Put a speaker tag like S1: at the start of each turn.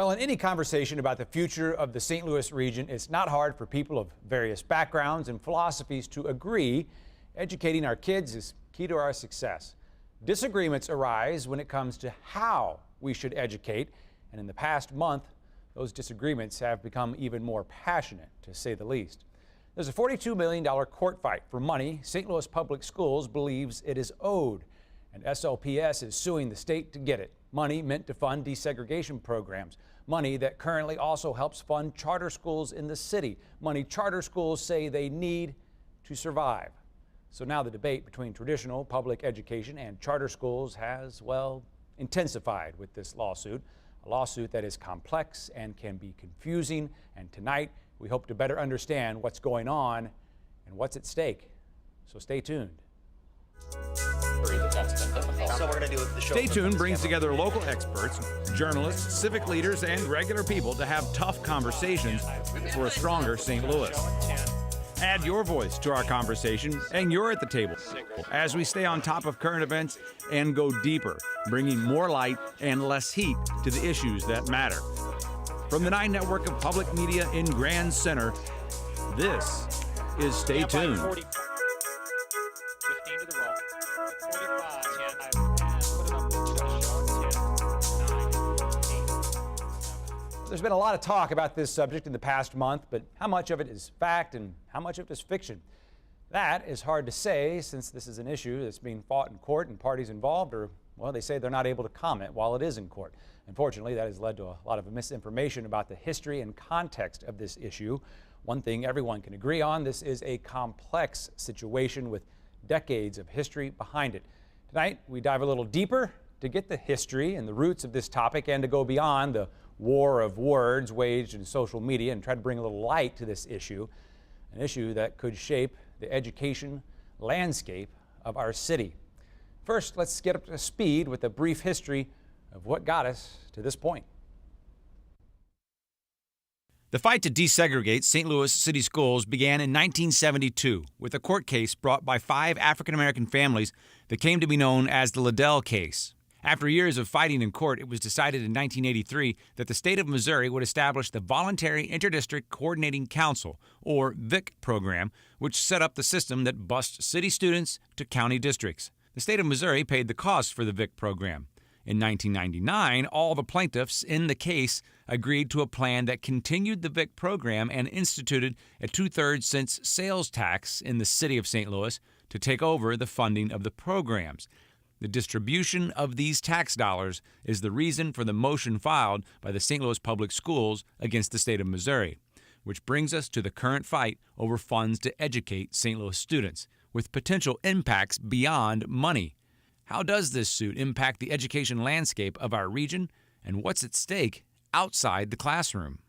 S1: Well, in any conversation about the future of the St. Louis region, it's not hard for people of various backgrounds and philosophies to agree educating our kids is key to our success. Disagreements arise when it comes to how we should educate, and in the past month, those disagreements have become even more passionate, to say the least. There's a $42 million court fight for money St. Louis Public Schools believes it is owed, and SLPS is suing the state to get it. Money meant to fund desegregation programs, money that currently also helps fund charter schools in the city, money charter schools say they need to survive. So now the debate between traditional public education and charter schools has, well, intensified with this lawsuit, a lawsuit that is complex and can be confusing. And tonight, we hope to better understand what's going on and what's at stake. So stay tuned.
S2: So we're going to do the show.
S3: Stay Tuned brings together local experts, journalists, civic leaders, and regular people to have tough conversations for a stronger St. Louis. Add your voice to our conversation, and you're at the table as we stay on top of current events and go deeper, bringing more light and less heat to the issues that matter. From the 9 network of public media in Grand Center, this is Stay Tuned.
S1: There's been a lot of talk about this subject in the past month, but how much of it is fact and how much of it is fiction? That is hard to say, since this is an issue that's being fought in court and parties involved are, well, they say they're not able to comment while it is in court. Unfortunately, that has led to a lot of misinformation about the history and context of this issue. One thing everyone can agree on, this is a complex situation with decades of history behind it. Tonight, we dive a little deeper to get the history and the roots of this topic and to go beyond the war of words waged in social media and try to bring a little light to this issue, an issue that could shape the education landscape of our city. First, let's get up to speed with a brief history of what got us to this point.
S3: The fight to desegregate St. Louis city schools began in 1972 with a court case brought by 5 African-American families that came to be known as the Liddell case. After years of fighting in court, it was decided in 1983 that the state of Missouri would establish the Voluntary Interdistrict Coordinating Council, or VIC program, which set up the system that bused city students to county districts. The state of Missouri paid the cost for the VIC program. In 1999, all the plaintiffs in the case agreed to a plan that continued the VIC program and instituted a 2/3 cents sales tax in the city of St. Louis to take over the funding of the programs. The distribution of these tax dollars is the reason for the motion filed by the St. Louis Public Schools against the state of Missouri, which brings us to the current fight over funds to educate St. Louis students, with potential impacts beyond money. How does this suit impact the education landscape of our region, and what's at stake outside the classroom?